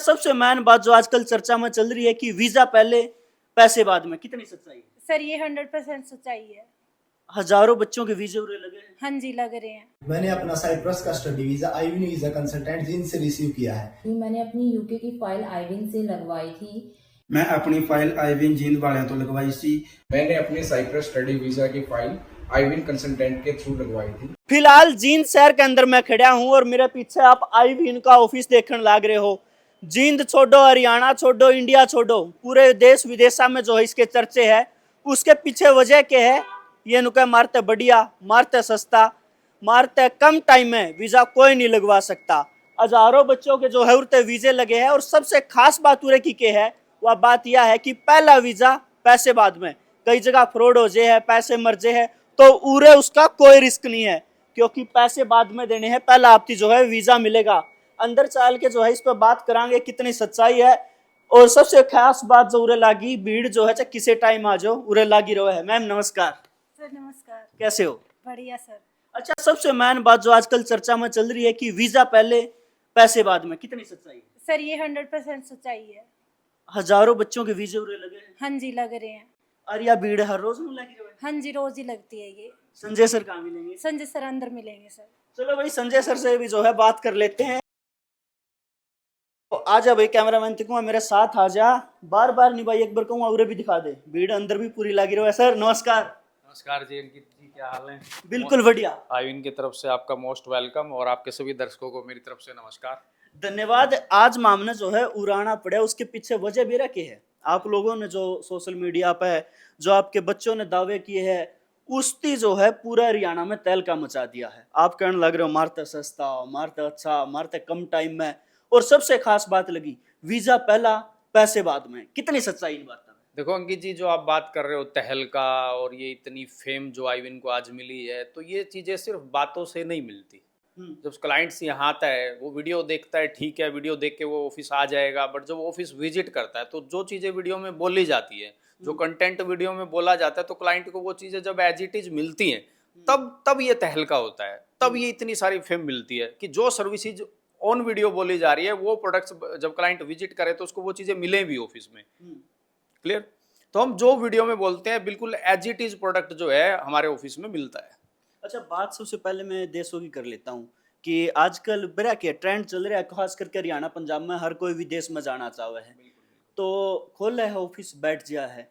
सबसे मेन बात जो आजकल चर्चा में चल रही है कि वीजा पहले पैसे बाद में, कितनी सच्चाई है? सर ये 100% सच्चाई है। हजारों बच्चों के वीजे उरे लगे हैं। हाँ जी, लग रहे हैं। मैंने अपना साइप्रस का स्टडी वीजा आईविन वीजा कंसल्टेंट जिन से रिसीव किया है। मैंने अपनी यूके की फाइल आईविन से लगवाई थी। मैं अपनी फाइल आईविन जींद वाले तो लगवाई सी। मैंने अपनी साइप्रस स्टडी वीजा की फाइल आईविन कंसल्टेंट के थ्रू लगवाई थी। फिलहाल जींद शहर के अंदर मैं खड़ा हूँ और मेरे पीछे आप आईविन का ऑफिस देखने लग रहे हो। जींद छोड़ो, हरियाणा छोड़ो, इंडिया छोड़ो, पूरे देश विदेशा में जो है इसके चर्चे है। उसके पीछे वजह क्या है? ये नुके मारते बढ़िया, मारते सस्ता, मारते कम टाइम में वीजा कोई नहीं लगवा सकता। हजारों बच्चों के जो है उड़ते वीजे लगे हैं और सबसे खास बात उरे की के है वह बात यह है कि पहला वीजा पैसे बाद में। कई जगह फ्रॉड हो जाए है, पैसे मर जाए है, तो उरे उसका कोई रिस्क नहीं है क्योंकि पैसे बाद में देने हैं, पहला आपकी जो है वीजा मिलेगा। अंदर चाल के जो है इस पर बात करांगे कितनी सच्चाई है। और सबसे खास बात जो उरे लागी, भीड़ जो है चाहे किसी टाइम आ जाओ उरे लागी रहो है। मैम नमस्कार। सर नमस्कार। कैसे हो? बढ़िया सर। अच्छा, सबसे मेन बात जो आजकल चर्चा में चल रही है कि वीजा पहले पैसे बाद में, कितनी सच्चाई है? सर ये 100% सच्चाई है। हजारों बच्चों के वीजे उरे लगे हैं। हाँ जी, लग रहे हैं। और यह भीड़ हर रोज में लगी रहे। हाँ जी, रोज ही लगती है ये। संजय सर कहाँ मिलेंगे? संजय सर अंदर मिलेंगे सर। चलो भाई, संजय सर से भी जो है बात कर लेते हैं। तो आजा भाई, कैमरामैन तिकुआ मेरे साथ आ जा। बार बार नहीं भाई, एक बार कहूँगा उरे भी दिखा दे, भीड़ अंदर भी पूरी लगी रहो है। सर नमस्कार। नमस्कार जी, अंकित जी, क्या हाल है? बिल्कुल बढ़िया। आईविन की तरफ से आपका मोस्ट वेलकम और आपके सभी दर्शकों को मेरी तरफ से नमस्कार। धन्यवाद। आज मामला जो है उड़ाना पड़ा, उसके पीछे वजह भी रखी है। आप लोगों ने जो सोशल मीडिया पे जो आपके बच्चों ने दावे किए हैं उसकी जो है पूरा हरियाणा में तहलका मचा दिया है। आप कहने लग रहे हो मारते सस्ता, मारते अच्छा, मारते कम टाइम में, और सबसे खास बात लगी वीजा पहला पैसे बाद में। कितनी सच्चाई इन बातों में? देखो अंकित जी, जो आप बात कर रहे हो तहलका और ये इतनी फेम जो आईविन को आज मिली है, तो ये चीजें सिर्फ बातों से नहीं मिलती। जब क्लाइंट्स यहाँ आता है, वो वीडियो देखता है, ठीक है, वीडियो देख के वो ऑफिस आ जाएगा, बट जब वो ऑफिस विजिट करता है तो जो चीज़ें वीडियो में बोली जाती है, जो कंटेंट वीडियो में बोला जाता है, तो क्लाइंट को वो चीज़ें जब एज इट इज मिलती हैं, तब ये तहलका होता है, तब ये इतनी सारी फेम मिलती है कि जो सर्विसेज ऑन वीडियो बोली जा रही है वो प्रोडक्ट्स जब क्लाइंट विजिट करे तो उसको वो चीज़ें मिलें भी ऑफिस में। क्लियर? तो हम जो वीडियो में बोलते हैं बिल्कुल एज इट इज प्रोडक्ट जो है हमारे ऑफिस में मिलता है। अच्छा, बात सबसे पहले मैं देशों की कर लेता हूँ कि आजकल बड़ा क्या ट्रेंड चल रहा है, खास करके हरियाणा पंजाब में हर कोई विदेश में जाना चाहे है, तो खोला है ऑफिस, बैठ गया है।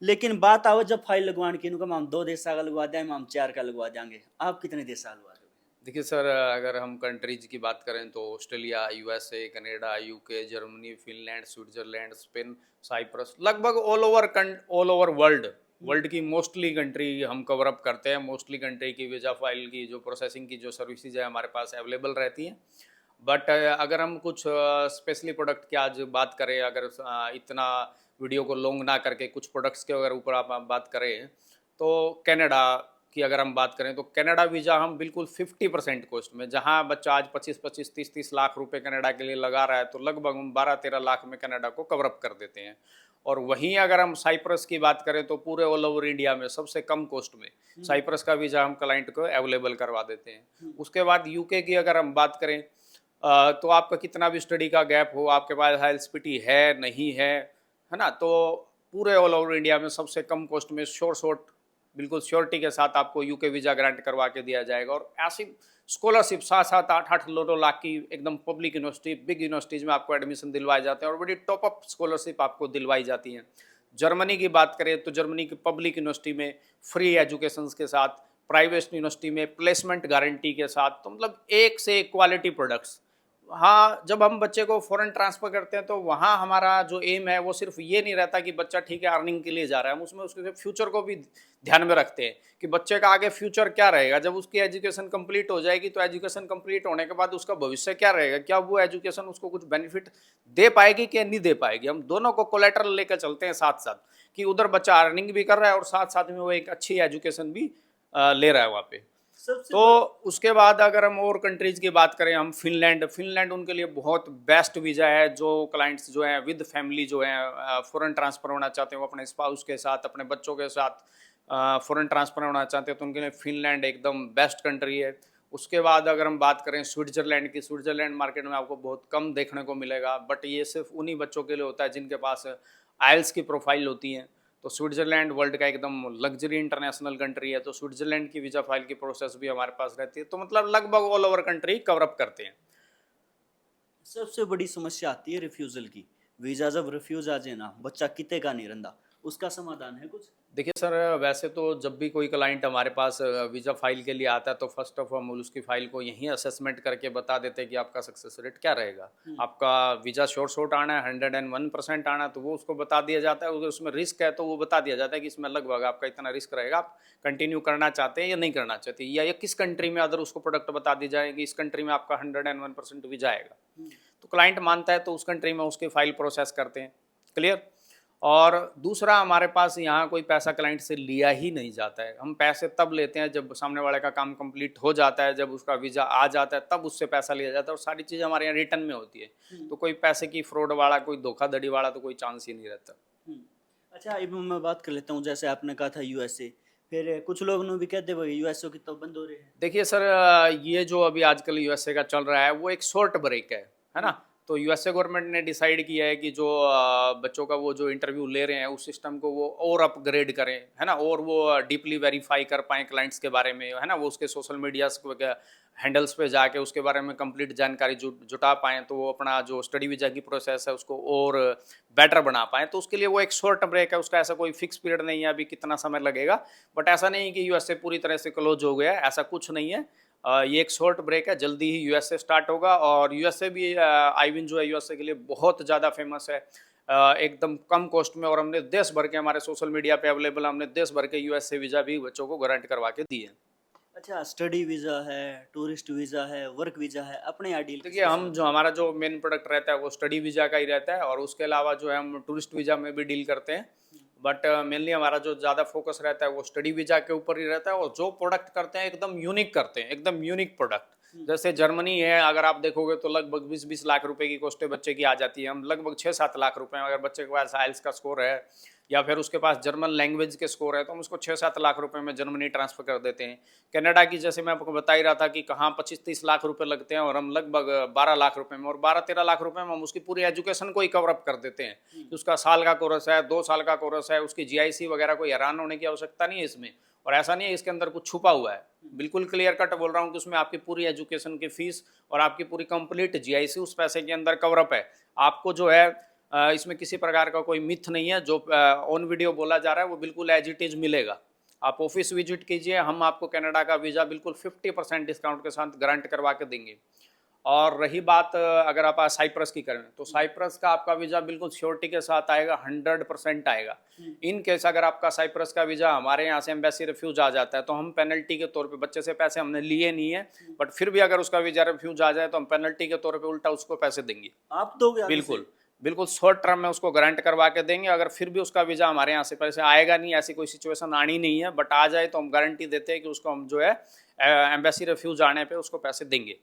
लेकिन बात आवे जब फाइल लगवाने की, हम 2 देश का लगवा दें, हम 4 का लगवा देंगे, आप कितने देश का लगवा दोगे? देखिए सर, अगर हम कंट्रीज की बात करें तो Australia, USA, Canada, UK, Germany, Finland, Switzerland, Spain, Cyprus, लगभग ऑल ओवर वर्ल्ड की मोस्टली कंट्री हम कवर अप करते हैं। मोस्टली कंट्री की वीज़ा फाइल की जो प्रोसेसिंग की जो सर्विसेज है हमारे पास अवेलेबल रहती हैं। बट अगर हम कुछ स्पेशली प्रोडक्ट की आज बात करें, अगर इतना वीडियो को लॉन्ग ना करके कुछ प्रोडक्ट्स के अगर ऊपर आप बात करें, तो कनाडा की अगर हम बात करें तो कनाडा वीज़ा हम बिल्कुल 50% कॉस्ट में, जहां बच्चा आज 25-25, 30-30 लाख रुपए कनाडा के लिए लगा रहा है, तो लगभग हम 12-13 लाख में कनाडा को कवर अप कर देते हैं। और वहीं अगर हम साइप्रस की बात करें तो पूरे ऑल ओवर इंडिया में सबसे कम कॉस्ट में साइप्रस का वीज़ा हम क्लाइंट को अवेलेबल करवा देते हैं। उसके बाद यूके की अगर हम बात करें तो आपका कितना भी स्टडी का गैप हो, आपके पास एलिजिबिलिटी है नहीं है ना, तो पूरे ऑल ओवर इंडिया में सबसे कम कॉस्ट में बिल्कुल श्योरिटी के साथ आपको यूके वीज़ा ग्रांट करवा के दिया जाएगा। और ऐसी स्कॉलरशिप 7-7, 8-8, 9 लाख की एकदम पब्लिक यूनिवर्सिटी, बिग यूनिवर्सिटीज़ में आपको एडमिशन दिलवाए जाते हैं और बड़ी टॉप अप स्कॉलरशिप आपको दिलवाई जाती हैं। जर्मनी की बात करें तो जर्मनी की पब्लिक यूनिवर्सिटी में फ्री एजुकेशन के साथ, प्राइवेट यूनिवर्सिटी में प्लेसमेंट गारंटी के साथ, तो मतलब एक से एक क्वालिटी प्रोडक्ट्स। हाँ, जब हम बच्चे को फॉरेन ट्रांसफ़र करते हैं तो वहाँ हमारा जो एम है वो सिर्फ ये नहीं रहता कि बच्चा ठीक है अर्निंग के लिए जा रहा है, हम उसमें उसके फ्यूचर को भी ध्यान में रखते हैं कि बच्चे का आगे फ्यूचर क्या रहेगा। जब उसकी एजुकेशन कंप्लीट हो जाएगी तो एजुकेशन कंप्लीट होने के बाद उसका भविष्य क्या रहेगा, क्या वो एजुकेशन उसको कुछ बेनिफिट दे पाएगी कि नहीं दे पाएगी। हम दोनों को कोलेटरल लेकर चलते हैं साथ साथ कि उधर बच्चा अर्निंग भी कर रहा है और साथ साथ में वो एक अच्छी एजुकेशन भी ले रहा है वहाँ पे। तो उसके बाद अगर हम और कंट्रीज की बात करें, हम फिनलैंड उनके लिए बहुत बेस्ट वीज़ा है। जो क्लाइंट्स जो हैं विद फैमिली जो हैं फॉरेन ट्रांसफ़र होना चाहते हैं, वो अपने स्पाउस के साथ, अपने बच्चों के साथ फॉरेन ट्रांसफ़र होना चाहते हैं, तो उनके लिए फिनलैंड एकदम बेस्ट कंट्री है। उसके बाद अगर हम बात करें स्विट्जरलैंड की, स्विट्जरलैंड मार्केट में आपको बहुत कम देखने को मिलेगा, बट ये सिर्फ उन्हीं बच्चों के लिए होता है जिनके पास आइल्स की प्रोफाइल होती है। तो स्विट्जरलैंड वर्ल्ड का एकदम लग्जरी इंटरनेशनल कंट्री है, तो स्विट्जरलैंड की वीज़ा फाइल की प्रोसेस भी हमारे पास रहती है। तो मतलब लगभग all over country cover up करते हैं। सबसे बड़ी समस्या आती है रिफ्यूजल की। वीजा जब रिफ्यूज आ जाए ना, बच्चा किते का नहीं रंदा, उसका समाधान है कुछ? देखिए सर, वैसे तो जब भी कोई क्लाइंट हमारे पास वीज़ा फाइल के लिए आता है तो फर्स्ट ऑफ ऑल उसकी फ़ाइल को यहीं असेसमेंट करके बता देते हैं कि आपका सक्सेस रेट क्या रहेगा। आपका वीज़ा शॉर्ट आना है, 101% आना है तो वो उसको बता दिया जाता है। अगर उसमें रिस्क है तो वो बता दिया जाता है कि इसमें लगभग आपका इतना रिस्क रहेगा, आप कंटिन्यू करना चाहते हैं या नहीं करना चाहते, या किस कंट्री में अगर उसको प्रोडक्ट बता दी जाएगी इस कंट्री में आपका 101% वीज़ा आएगा। तो क्लाइंट मानता है तो उस कंट्री में उसकी फ़ाइल प्रोसेस करते हैं। क्लियर। और दूसरा, हमारे पास यहाँ कोई पैसा क्लाइंट से लिया ही नहीं जाता है। हम पैसे तब लेते हैं जब सामने वाले का काम कंप्लीट हो जाता है, जब उसका वीज़ा आ जाता है तब उससे पैसा लिया जाता है, और सारी चीज़ें हमारे यहाँ रिटर्न में होती है। तो कोई पैसे की फ्रॉड वाला, कोई धोखाधड़ी वाला तो कोई चांस ही नहीं रहता। अच्छा, अब मैं बात कर लेता हूँ, जैसे आपने कहा था यूएसए, फिर कुछ लोग ने भी कहते भाई यूएसए की तो बंद हो रही है। देखिए सर, ये जो अभी आजकल यूएसए का चल रहा है वो एक शॉर्ट ब्रेक है ना। तो यूएसए गवर्नमेंट ने डिसाइड किया है कि जो बच्चों का वो जो इंटरव्यू ले रहे हैं उस सिस्टम को वो और अपग्रेड करें, है ना, और वो डीपली वेरीफाई कर पाएँ क्लाइंट्स के बारे में, है ना, वो उसके सोशल मीडिया हैंडल्स पे जाके उसके बारे में कंप्लीट जानकारी जुटा पाएँ, तो वो अपना जो स्टडी वीज़ा की प्रोसेस है उसको और बेटर बना पाएँ। तो उसके लिए वो एक शॉर्ट ब्रेक है, उसका ऐसा कोई फिक्स पीरियड नहीं है अभी कितना समय लगेगा। बट ऐसा नहीं कि यूएसए पूरी तरह से क्लोज हो गया है, ऐसा कुछ नहीं है। ये एक शॉर्ट ब्रेक है, जल्दी ही यूएसए स्टार्ट होगा। और यूएसए भी आईविन जो है यूएसए के लिए बहुत ज़्यादा फेमस है, एकदम कम कॉस्ट में। और हमने देश भर के, हमारे सोशल मीडिया पे अवेलेबल, हमने देश भर के यूएसए वीज़ा भी बच्चों को गारंटी करवा के दिए। अच्छा, स्टडी वीज़ा है, टूरिस्ट वीज़ा है, वर्क वीज़ा है, अपने यहाँ डील? देखिए, हम जो हमारा जो मेन प्रोडक्ट रहता है वो स्टडी वीज़ा का ही रहता है, और उसके अलावा जो है हम टूरिस्ट वीज़ा में भी डील करते हैं। बट मेनली हमारा जो ज़्यादा फोकस रहता है वो स्टडी वीज़ा के ऊपर ही रहता है। और जो प्रोडक्ट करते हैं एकदम यूनिक करते हैं, एकदम यूनिक प्रोडक्ट। जैसे जर्मनी है, अगर आप देखोगे तो लगभग 20-20 लाख रुपए की कॉस्ट बच्चे की आ जाती है। हम लगभग 6-7 लाख रुपए में, अगर बच्चे के पास आइल्स का स्कोर है या फिर उसके पास जर्मन लैंग्वेज के स्कोर है, तो हम उसको 6-7 लाख रुपए में जर्मनी ट्रांसफ़र कर देते हैं। कनाडा की, जैसे मैं आपको बता ही रहा था कि कहाँ 25-30 लाख रुपए लगते हैं, और हम लगभग 12 लाख रुपए में और 12-13 लाख रुपए में हम उसकी पूरी एजुकेशन को ही कवर अप कर देते हैं। कि उसका साल का कोर्स है, 2 साल का कोर्स है, उसकी जीआईसी वगैरह कोई हैरान होने की आवश्यकता नहीं है इसमें। और ऐसा नहीं है इसके अंदर कुछ छुपा हुआ है, बिल्कुल क्लियर कट बोल रहा हूँ कि उसमें आपकी पूरी एजुकेशन की फीस और आपकी पूरी कंप्लीट जीआईसी उस पैसे के अंदर कवर अप है। आपको जो है इसमें किसी प्रकार का कोई मिथ नहीं है, जो ऑन वीडियो बोला जा रहा है वो बिल्कुल एज इट इज मिलेगा। आप ऑफिस विजिट कीजिए, हम आपको कनाडा का वीज़ा बिल्कुल 50% डिस्काउंट के साथ गारंट करवा के देंगे। और रही बात अगर आप साइप्रस की करें, तो साइप्रस का आपका वीज़ा बिल्कुल श्योरिटी के साथ आएगा, 100% आएगा। इन केस अगर आपका साइप्रस का वीज़ा हमारे यहाँ से एम्बेसी रिफ्यूज आ जाता है, तो हम पेनल्टी के तौर पे, बच्चे से पैसे हमने लिए नहीं है, बट फिर भी अगर उसका वीज़ा रिफ्यूज आ जाए तो हम पेनल्टी के तौर पे उल्टा उसको पैसे देंगे। आप दोगे आगे से? बिल्कुल बिल्कुल, शॉर्ट टर्म में उसको गारंट करवा के देंगे। अगर फिर भी उसका वीज़ा हमारे यहाँ से पैसे आएगा नहीं, ऐसी कोई सिचुएशन आनी नहीं है, बट आ जाए तो हम गारंटी देते हैं कि उसको हम जो है एम्बेसी रिफ्यूज आने पे उसको पैसे देंगे।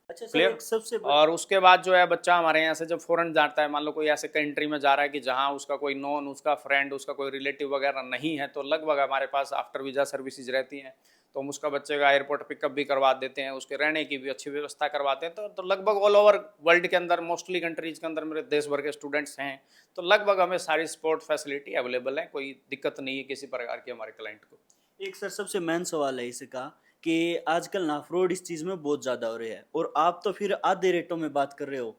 अच्छा सर, क्लियर। एक सबसे और उसके बाद जो है बच्चा हमारे यहाँ से जब फॉरेन जाता है, मान लो कोई ऐसे कंट्री में जा रहा है कि जहाँ उसका कोई नॉन, उसका फ्रेंड, उसका कोई रिलेटिव वगैरह नहीं है, तो लगभग हमारे पास आफ्टर वीज़ा सर्विसेज रहती हैं। तो हम उसका बच्चे का एयरपोर्ट पिकअप भी करवा देते हैं, उसके रहने की भी अच्छी व्यवस्था करवाते हैं। तो लगभग ऑल ओवर वर्ल्ड के अंदर, मोस्टली कंट्रीज के अंदर मेरे देश भर के स्टूडेंट्स हैं, तो लगभग हमें सारी स्पोर्ट फैसिलिटी अवेलेबल है, कोई दिक्कत नहीं है किसी प्रकार की हमारे क्लाइंट को। एक सर सबसे मेन सवाल है इसका कि आजकल ना फ्रॉड इस चीज़ में बहुत ज़्यादा हो रहे हैं, और आप तो फिर आधे रेटों में बात कर रहे हो,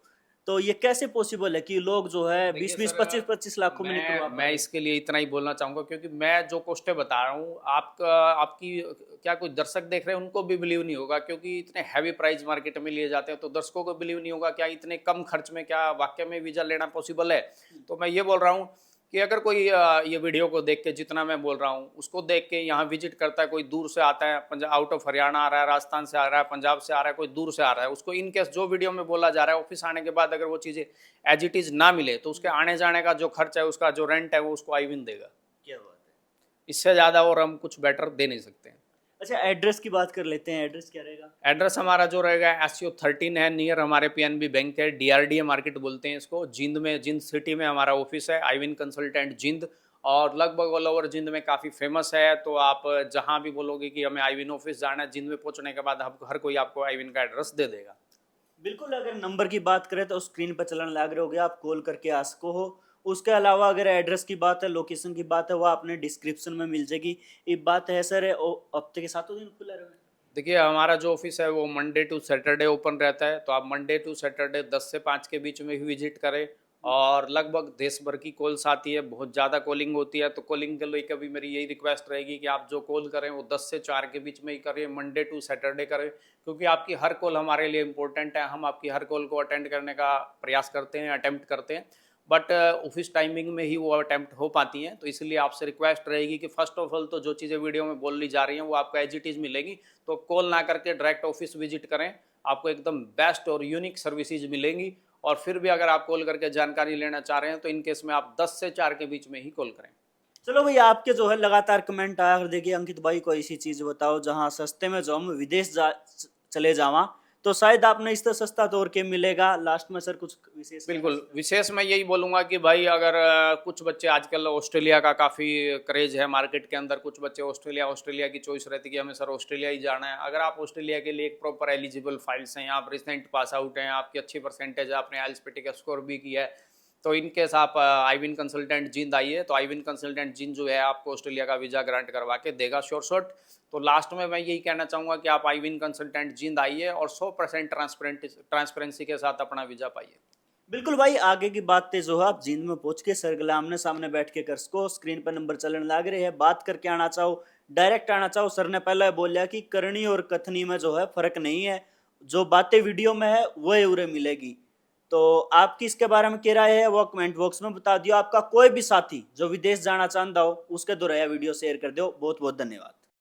तो ये कैसे पॉसिबल है कि लोग जो है 20-20, 25-25 लाखों में निकलवा मैं इसके लिए इतना ही बोलना चाहूँगा, क्योंकि मैं जो कॉस्टें बता रहा हूँ आपकी क्या कोई दर्शक देख रहे हैं उनको भी बिलीव नहीं होगा, क्योंकि इतने हैवी प्राइस मार्केट में लिए जाते हैं, तो दर्शकों को बिलीव नहीं होगा क्या इतने कम खर्च में क्या वाकई में वीज़ा लेना पॉसिबल है। तो मैं ये बोल रहा हूँ कि अगर कोई ये वीडियो को देख के, जितना मैं बोल रहा हूँ उसको देख के यहाँ विजिट करता है, कोई दूर से आता है, पंजाब आउट ऑफ हरियाणा आ रहा है, राजस्थान से आ रहा है, पंजाब से आ रहा है, कोई दूर से आ रहा है, उसको इन केस जो वीडियो में बोला जा रहा है, ऑफिस आने के बाद अगर वो चीज़ें एज इट इज़ ना मिले, तो उसके आने जाने का जो खर्च है, उसका जो रेंट है, वो उसको आईविन देगा। क्या बात है। इससे ज़्यादा और हम कुछ बेटर दे नहीं सकते हैं। अच्छा, एड्रेस की बात कर लेते हैं, एड्रेस क्या रहेगा? एड्रेस हमारा जो रहेगा SCO 13 है, नियर हमारे PNB बैंक है, DRDA मार्केट बोलते हैं इसको, जिंद में, जिंद सिटी में हमारा ऑफिस है, आईविन कंसल्टेंट जिंद। और लगभग ऑल ओवर जिंद में काफ़ी फेमस है। तो आप जहाँ भी बोलोगे कि हमें आईविन ऑफिस जाना है, जिंद में पहुँचने के बाद हर कोई आपको आईविन का एड्रेस दे देगा। बिल्कुल, अगर नंबर की बात करें तो स्क्रीन पर चलन लाग रहे होगे, आप कॉल करके आ सको हो। उसके अलावा अगर एड्रेस की बात है, लोकेशन की बात है, वो आपने डिस्क्रिप्शन में मिल जाएगी। एक बात है सर, हफ्ते के 7 दिन खुला रहेगा? देखिए, हमारा जो ऑफिस है वो मंडे टू सैटरडे ओपन रहता है, तो आप मंडे टू सैटरडे 10 से 5 के बीच में ही विजिट करें। और लगभग देश भर की कॉल्स आती है, बहुत ज़्यादा कॉलिंग होती है, तो कॉलिंग के लिए कभी मेरी यही रिक्वेस्ट रहेगी कि आप जो कॉल करें वो 10 से 4 के बीच में ही करें, मंडे टू सैटरडे करें, क्योंकि आपकी हर कॉल हमारे लिए इम्पोर्टेंट है। हम आपकी हर कॉल को अटेंड करने का प्रयास करते हैं, अटेम्प्ट करते हैं, बट ऑफिस टाइमिंग में ही वो अटेम्प्ट हो पाती हैं। तो इसलिए आपसे रिक्वेस्ट रहेगी कि फर्स्ट ऑफ ऑल तो जो चीज़ें वीडियो में बोली जा रही हैं वो आपको एज इट इज़ मिलेगी, तो कॉल ना करके डायरेक्ट ऑफिस विजिट करें, आपको एकदम बेस्ट और यूनिक सर्विसेज मिलेंगी। और फिर भी अगर आप कॉल करके जानकारी लेना चाह रहे हैं तो इन केस में आप 10 से 4 के बीच में ही कॉल करें। चलो भैया, आपके जो है लगातार कमेंट आया कर, देखिए अंकित भाई को ऐसी चीज बताओ जहां सस्ते में जो हम विदेश चले जावा, तो शायद आपने इससे सस्ता तो और क्या मिलेगा। लास्ट में सर कुछ विशेष? बिल्कुल, विशेष मैं यही बोलूँगा कि भाई अगर कुछ बच्चे आजकल ऑस्ट्रेलिया का काफ़ी क्रेज है मार्केट के अंदर, कुछ बच्चे ऑस्ट्रेलिया की चॉइस रहती है कि हमें सर ऑस्ट्रेलिया ही जाना है। अगर आप ऑस्ट्रेलिया के लिए एक प्रॉपर एलिजिबल फाइल्स हैं, आप रिसेंट पास आउट हैं, आपकी अच्छी परसेंटेज है, आपने आइल्स पीटी का स्कोर भी किया है, तो इन केस आप आईविन कंसल्टेंट जिंद आइए, तो आईविन कंसल्टेंट जिंद जो है आपको ऑस्ट्रेलिया का वीज़ा ग्रांट करवा के देगा श्योर शॉट। तो लास्ट में मैं यही कहना चाहूँगा कि आप आईविन कंसल्टेंट जिंद आइए और 100% ट्रांसपेरेंसी के साथ अपना वीज़ा पाइए। बिल्कुल भाई, आगे की बातें जो है आप जींद में पहुंच के सरगला आमने सामने बैठ के कर सको। स्क्रीन पर नंबर चलन लाग रहे हैं, बात करके आना चाहो, डायरेक्ट आना चाहो। सर ने पहले बोला कि करनी और कथनी में जो है फर्क नहीं है, जो बातें वीडियो में है वही उरे मिलेगी। तो आपकी इसके बारे में क्या राय है वो कमेंट बॉक्स में बता दियो। आपका कोई भी साथी जो विदेश जाना चाहता हो उसके द्वारा वीडियो शेयर कर दो। बहुत बहुत धन्यवाद।